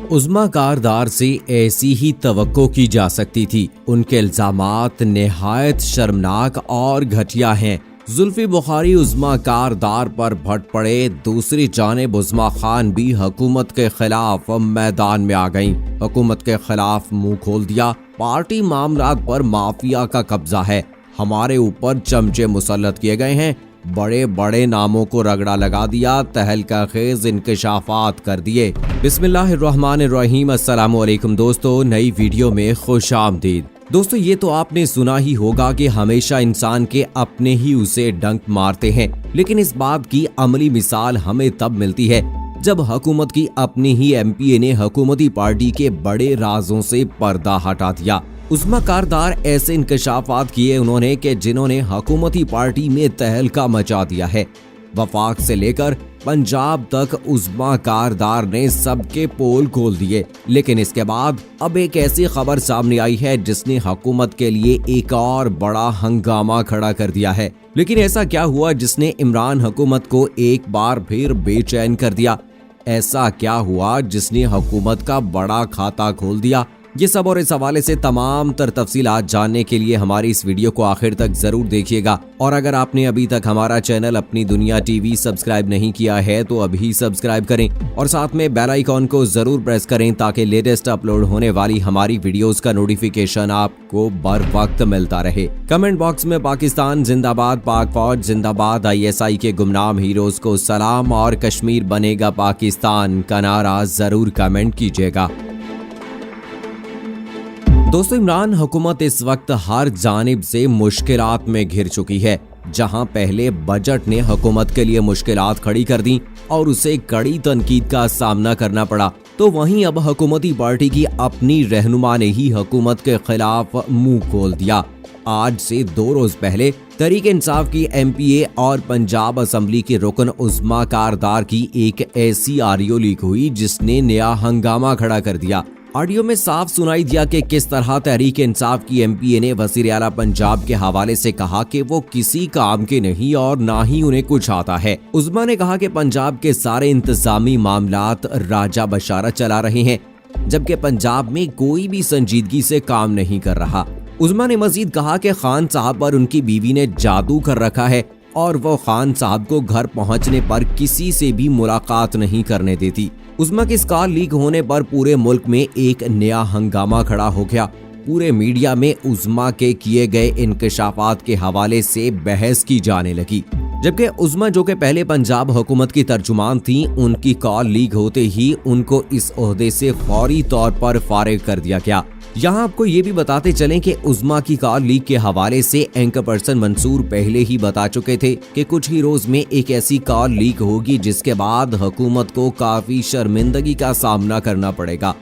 उज़्मा कारदार से ऐसी ही तवक्को की जा सकती थी। उनके इल्जामात निहायत शर्मनाक और घटिया हैं। जुल्फी बुखारी उज़्मा कारदार पर भट पड़े, दूसरी जानिब उज़्मा खान भी हुकूमत के खिलाफ मैदान में आ गईं। हुकूमत के खिलाफ मुंह खोल दिया, पार्टी मामलात पर माफिया का कब्जा है, हमारे ऊपर चमचे मुसल्लत किए गए हैं, बड़े बड़े नामों को रगड़ा लगा दिया, तहलका खेज इंकशाफात कर दिए। बिस्मिल्लाहिर्रहमानिर्रहीम। अस्सलामु अलैकुम दोस्तों, नई वीडियो में खुश आमदीद। दोस्तों, ये तो आपने सुना ही होगा कि हमेशा इंसान के अपने ही उसे डंक मारते हैं, लेकिन इस बात की अमली मिसाल हमें तब मिलती है जब हुकूमत की अपनी ही एमपीए ने हुकूमती पार्टी के बड़े राजों से पर्दा हटा दिया। उज़्मा कारदार ऐसे इंकशाफात किए उन्होंने कि जिन्होंने हुकूमती पार्टी में तहलका मचा दिया है। वफाक से लेकर पंजाब तक उज़्मा कारदार ने सबके पोल खोल दिए, लेकिन इसके बाद अब एक ऐसी खबर सामने आई है जिसने हुकूमत के लिए एक और बड़ा हंगामा खड़ा कर दिया है। लेकिन ऐसा क्या हुआ जिसने इमरान हुकूमत को एक बार फिर बेचैन कर दिया? ऐसा क्या हुआ जिसने हुकूमत का बड़ा खाता खोल दिया? ये सब और इस हवाले से तमाम तर तफसीलात जानने के लिए हमारी इस वीडियो को आखिर तक जरूर देखिएगा। और अगर आपने अभी तक हमारा चैनल अपनी दुनिया टीवी सब्सक्राइब नहीं किया है तो अभी सब्सक्राइब करें और साथ में बेल आइकॉन को जरूर प्रेस करें ताकि लेटेस्ट अपलोड होने वाली हमारी वीडियोस का नोटिफिकेशन आपको बर वक्त मिलता रहे। कमेंट बॉक्स में पाकिस्तान जिंदाबाद, पाक फौज जिंदाबाद, ISI के गुमनाम हीरोज को सलाम और कश्मीर बनेगा पाकिस्तान का नारा जरूर कमेंट कीजिएगा। दोस्तों, इमरान हुकूमत इस वक्त हर जानिब से मुश्किलात में घिर चुकी है। जहां पहले बजट ने हुकूमत के लिए मुश्किलात खड़ी कर दी और उसे कड़ी तनकीद का सामना करना पड़ा, तो वहीं अब हुकूमती पार्टी की अपनी रहनुमा ने ही हुकूमत के खिलाफ मुंह खोल दिया। आज से 2 रोज पहले तहरीक इंसाफ की एमपीए और पंजाब असेंबली के रुकन उज़्मा कारदार की एक ऐसी ऑडियो लीक हुई जिसने नया हंगामा खड़ा कर दिया। ऑडियो में साफ सुनाई दिया कि किस तरह तहरीक इंसाफ की एमपीए ने वजीर आला पंजाब के हवाले से कहा कि वो किसी काम के नहीं और ना ही उन्हें कुछ आता है। उज़्मा ने कहा कि पंजाब के सारे इंतजामी मामलात राजा बशारत चला रहे हैं, जबकि पंजाब में कोई भी संजीदगी से काम नहीं कर रहा। उज़्मा ने मजीद कहा कि खान साहब पर उनकी बीवी ने जादू कर रखा है और वो खान साहब को घर पहुंचने पर किसी से भी मुलाकात नहीं करने देती। उज़्मा की इस कॉल लीक होने पर पूरे मुल्क में एक नया हंगामा खड़ा हो गया। पूरे मीडिया में उज़्मा के किए गए इंकशाफात के हवाले से बहस की जाने लगी, जबकि उज़्मा जो कि पहले पंजाब हुकूमत की तर्जुमान थी, उनकी कॉल लीक होते ही उनको इस ओहदे से फौरी तौर पर फारिग कर दिया गया। यहाँ आपको ये भी बताते चलें कि उज़्मा की कॉल लीक के हवाले से एंकर पर्सन मंसूर पहले ही बता चुके थे कि कुछ ही रोज में एक ऐसी कॉल लीक होगी जिसके बाद हुकूमत को काफी शर्मिंदगी का सामना करना पड़ेगा।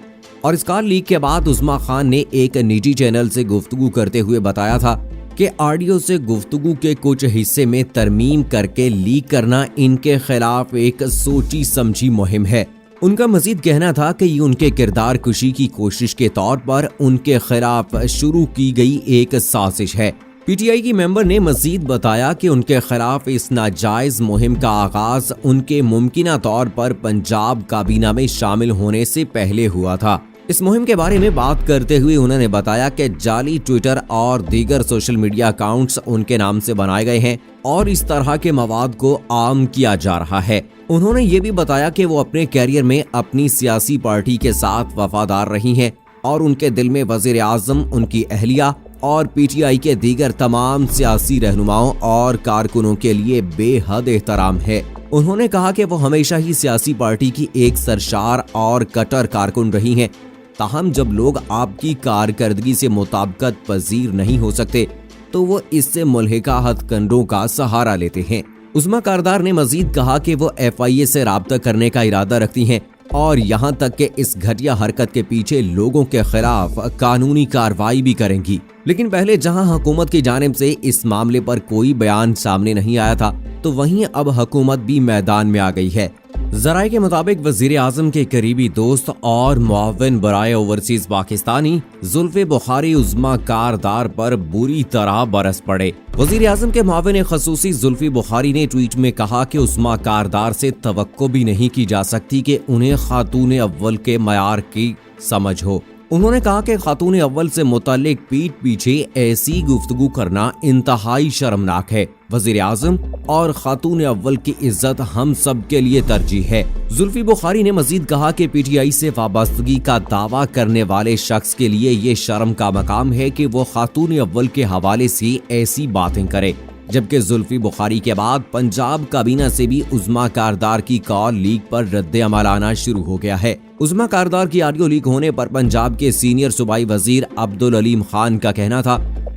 और इस कॉल लीक के बाद उज़्मा खान ने एक निजी चैनल से गुफ्तगू करते हुए बताया था कि ऑडियो से गुफ्तगू के कुछ हिस्से में तरमीम करके लीक करना इनके खिलाफ एक सोची समझी मुहिम है। उनका मजीद कहना था कि ये उनके किरदार कुशी की कोशिश के तौर पर उनके खिलाफ शुरू की गई एक साजिश है। पीटीआई की मेंबर ने मजीद बताया कि उनके खिलाफ इस नाजायज मुहिम का आगाज उनके मुमकिना तौर पर पंजाब काबीना में शामिल होने से पहले हुआ था। इस मुहिम के बारे में बात करते हुए उन्होंने बताया कि जाली ट्विटर और दीगर सोशल मीडिया अकाउंट्स उनके नाम से बनाए गए हैं और इस तरह के मवाद को आम किया जा रहा है। उन्होंने ये भी बताया कि वो अपने कैरियर में अपनी सियासी पार्टी के साथ वफादार रही हैं और उनके दिल में वजीर आजम, उनकी अहलिया और पीटीआई के दीगर तमाम सियासी रहनुमाओं और कारकुनों के लिए बेहद एहतराम है। उन्होंने कहा कि वो हमेशा ही सियासी पार्टी की एक सरशार और कट्टर कारकुन रही हैं। ताहम जब लोग आपकी कारकर्दगी से मुताबिकत पजीर नहीं हो सकते तो वो इससे मुल्हिका हथकंडों का सहारा लेते हैं। उज़्मा कारदार ने मजीद कहा कि वो FIA से राब्ता करने का इरादा रखती हैं और यहाँ तक कि इस घटिया हरकत के पीछे लोगों के खिलाफ कानूनी कार्रवाई भी करेंगी। लेकिन पहले जहाँ हुकूमत की जानिब से इस मामले पर कोई बयान सामने नहीं आया था, तो वहीं अब हुकूमत भी मैदान में आ गई है। जराये के मुताबिक वजीर आजम के करीबी दोस्त और मुआविन बराए ओवरसीज पाकिस्तानी जुल्फे बुखारी उज़्मा कारदार पर बुरी तरह बरस पड़े। वजीर आजम के मुआविन खसूसी जुल्फी बुखारी ने ट्वीट में कहा कि उज़्मा कारदार से तवक्को भी नहीं की जा सकती कि उन्हें खातून अव्वल के मयार की समझ हो। उन्होंने कहा कि खातून अव्वल से मुताल्लिक पीठ पीछे ऐसी गुफ्तगू करना इंतहाई शर्मनाक है। वजीर आजम और खातून अव्वल की इज्जत हम सब के लिए तरजीह है। जुल्फी बुखारी ने मजीद कहा कि पीटीआई से वाबस्तगी का दावा करने वाले शख्स के लिए ये शर्म का मकाम है कि वो खातून अव्वल के हवाले से ऐसी बातें करे, जबकि जुल्फी बुखारी के बाद पंजाब काबीना से भी उज़्मा कारदार की कॉल लीक पर रद्द अमल आना शुरू हो गया है। उज़्मा कारदार की ऑडियो लीक होने पर पंजाब के सीनियर सूबाई वजीर अब्दुल अलीम खान का कहना था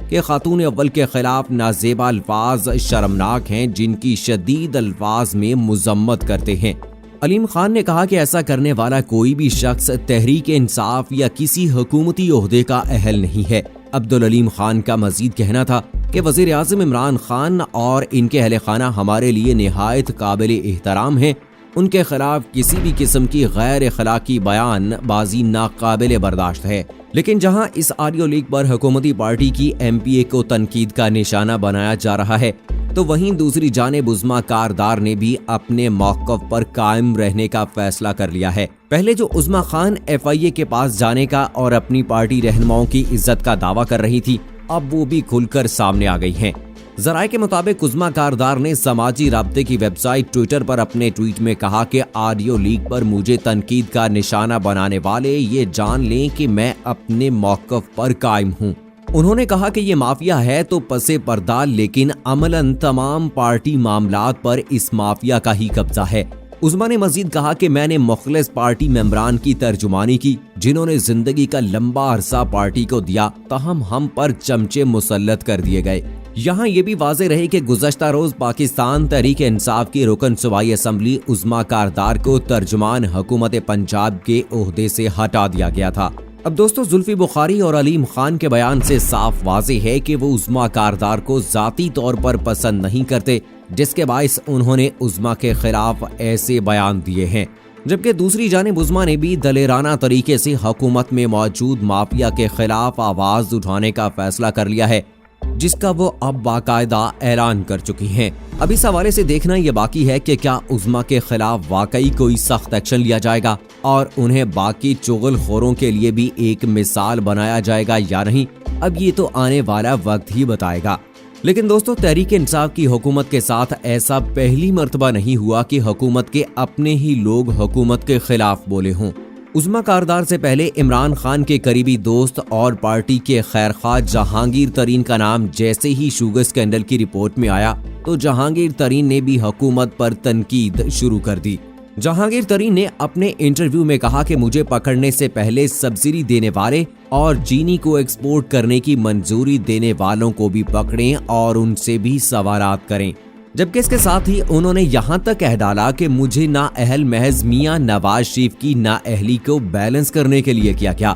कि खातून अव्वल के खिलाफ नाजेबा अल्फाज शर्मनाक हैं, जिनकी शदीद अल्फाज में मुजम्मत करते हैं। अलीम खान ने कहा कि ऐसा करने वाला कोई भी शख्स तहरीक इंसाफ या किसी हुकूमती ओहदे का अहल नहीं है। अब्दुल अलीम खान का मजीद कहना था कि वजीर आज़म इमरान खान और इनके अहले खाना हमारे लिए निहायत काबिल एहतराम है। उनके खिलाफ किसी भी किस्म की गैर अखलाकी बयानबाजी नाकाबिल बर्दाश्त है। लेकिन जहां इस ऑडियो लीक पर हुकूमती पार्टी की एमपीए को तनकीद का निशाना बनाया जा रहा है, तो वहीं दूसरी जानिब उज़्मा कारदार ने भी अपने मौक़िफ़ पर कायम रहने का फैसला कर लिया है। पहले जो उज़्मा खान FIA के पास जाने का और अपनी पार्टी रहनुमाओं की इज्जत का दावा कर रही थी, अब वो भी खुलकर सामने आ गई हैं। जराये के मुताबिक उज़्मा कारदार ने समाजी राब्ते की वेबसाइट ट्विटर पर अपने ट्वीट में कहा कि ऑडियो लीक पर मुझे तनकीद का निशाना बनाने वाले ये जान लें कि मैं अपने मौक़िफ़ पर कायम हूँ। उन्होंने कहा कि ये माफिया है तो पसे पर्दा, लेकिन अमलन तमाम पार्टी मामलात पर इस माफिया का ही कब्जा है। उज़्मा ने मजीद कहा कि मैंने मुखलिस पार्टी मेंबरान की तर्जुमानी की, जिन्होंने जिंदगी का लंबा अरसा पार्टी को दिया, तहम हम पर चमचे मुसल्लत कर दिए गए। यहाँ ये भी वाज़ेह रहे कि गुज़श्ता रोज पाकिस्तान तहरीक इंसाफ की रुकन सूबाई असम्बली उज़्मा कारदार को तर्जुमान हुकूमत पंजाब के ओहदे से हटा दिया गया था। अब दोस्तों, जुल्फी बुखारी और अलीम खान के बयान से साफ वाज़ेह है कि वो उज़्मा कारदार को ज़ाती तौर पर पसंद नहीं करते, जिसके बाइस उन्होंने उज़्मा के खिलाफ ऐसे बयान दिए हैं। जबकि दूसरी जानिब उज़्मा ने भी दलेराना तरीके से हुकूमत में मौजूद माफिया के खिलाफ आवाज उठाने का फैसला कर लिया है, जिसका वो अब बाकायदा ऐलान कर चुकी हैं। अब इस हवाले से देखना ये बाकी है कि क्या उज़्मा के खिलाफ वाकई कोई सख्त एक्शन लिया जाएगा और उन्हें बाकी चुगलखोरों के लिए भी एक मिसाल बनाया जाएगा या नहीं। अब ये तो आने वाला वक्त ही बताएगा। लेकिन दोस्तों, तहरीक इंसाफ की हुकूमत के साथ ऐसा पहली मर्तबा नहीं हुआ कि हुकूमत के अपने ही लोग हुकूमत के खिलाफ बोले हों। उज़्मा कारदार से पहले इमरान खान के करीबी दोस्त और पार्टी के खैरख्वाह जहांगीर तरीन का नाम जैसे ही शुगर स्कैंडल की रिपोर्ट में आया, तो जहांगीर तरीन ने भी हुकूमत पर तनकीद शुरू कर दी। जहांगीर तरीन ने अपने इंटरव्यू में कहा कि मुझे पकड़ने से पहले सब्सिडी देने वाले और चीनी को एक्सपोर्ट करने की मंजूरी देने वालों को भी पकड़ें और उनसे भी सवालात करें। जबकि इसके साथ ही उन्होंने यहाँ तक कह डाला कि मुझे ना अहल महज मियां नवाज शरीफ की ना अहली को बैलेंस करने के लिए किया गया।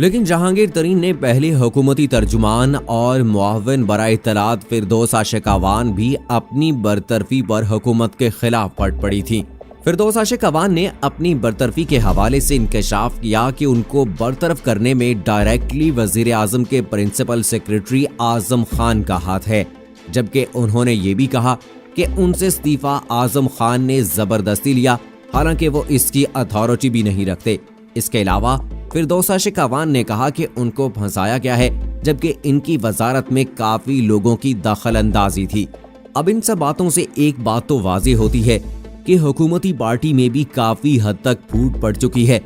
लेकिन जहांगीर तरीन ने पहले हुकूमती तर्जुमान और मुआविन बराए इत्तलात फिरदौस आशिक अवान भी अपनी बरतरफी पर हुकूमत के खिलाफ पट पड़ी थी। फिरदौस आशिक अवान ने अपनी बरतरफी के हवाले से इंकशाफ किया कि उनको बरतरफ करने में डायरेक्टली वजीर आजम के प्रिंसिपल सेक्रेटरी आजम खान का हाथ है। जबकि उन्होंने ये भी कहा कि उनसे इस्तीफा आजम खान ने जबरदस्ती लिया, हालांकि वो इसकी अथॉरिटी भी नहीं रखते। इसके अलावा फिरदौस आशिक अवान ने कहा कि उनको फंसाया गया है, जबकि इनकी वजारत में काफी लोगों की दखल अंदाजी थी। अब इन सब बातों से एक बात तो वाज़ेह होती है कि हुकूमती पार्टी में भी काफी हद तक फूट पड़ चुकी है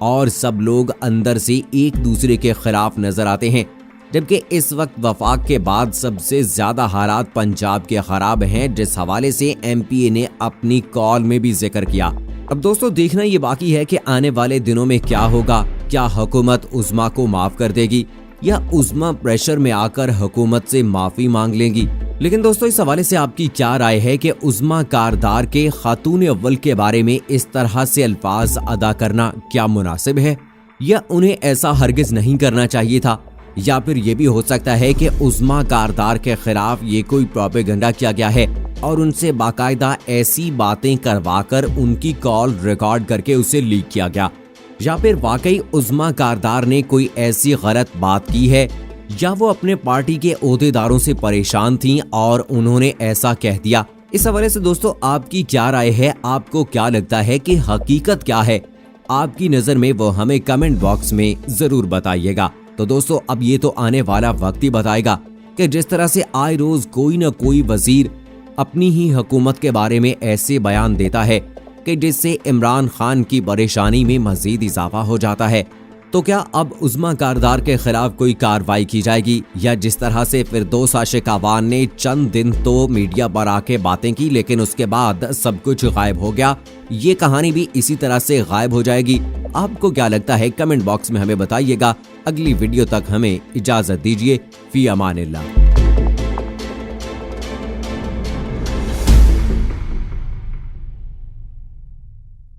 और सब लोग अंदर से एक दूसरे के खिलाफ नजर आते हैं। जबकि इस वक्त वफाक के बाद सबसे ज्यादा हालात पंजाब के खराब हैं, जिस हवाले से एमपीए ने अपनी कॉल में भी जिक्र किया। अब दोस्तों, देखना ये बाकी है कि आने वाले दिनों में क्या होगा। क्या हुकूमत उज़्मा को माफ कर देगी या उज़्मा प्रेशर में आकर हुकूमत से माफी मांग लेंगी। लेकिन दोस्तों, इस हवाले से आपकी क्या राय है कि उज़्मा कारदार के खातून अव्वल के बारे में इस तरह से अल्फाज अदा करना क्या मुनासिब है या उन्हें ऐसा हरगिज नहीं करना चाहिए था। या फिर ये भी हो सकता है कि उस्मा कारदार के खिलाफ ये कोई प्रोपेगेंडा किया गया है और उनसे बाकायदा ऐसी बातें करवाकर उनकी कॉल रिकॉर्ड करके उसे लीक किया गया, या फिर वाकई उस्मा कारदार ने कोई ऐसी गलत बात की है, या वो अपने पार्टी के ओहदेदारों से परेशान थीं और उन्होंने ऐसा कह दिया। इस हवाले से दोस्तों आपकी क्या राय है? आपको क्या लगता है कि हकीकत क्या है? आपकी नजर में वो हमें कमेंट बॉक्स में जरूर बताइएगा। तो दोस्तों अब ये तो आने वाला वक्त ही बताएगा कि जिस तरह से आए रोज कोई न कोई वजीर अपनी ही हुकूमत के बारे में ऐसे बयान देता है कि जिससे इमरान खान की परेशानी में मजीद इजाफा हो जाता है। तो क्या अब उस्मा कारदार के खिलाफ कोई कार्रवाई की जाएगी, या जिस तरह से फिरदौस आशिक अवान ने चंद दिन तो मीडिया पर आके बातें की लेकिन उसके बाद सब कुछ गायब हो गया, ये कहानी भी इसी तरह से गायब हो जाएगी? आपको क्या लगता है? कमेंट बॉक्स में हमें बताइएगा। अगली वीडियो तक हमें इजाजत दीजिए। फी अमानिल्लाह।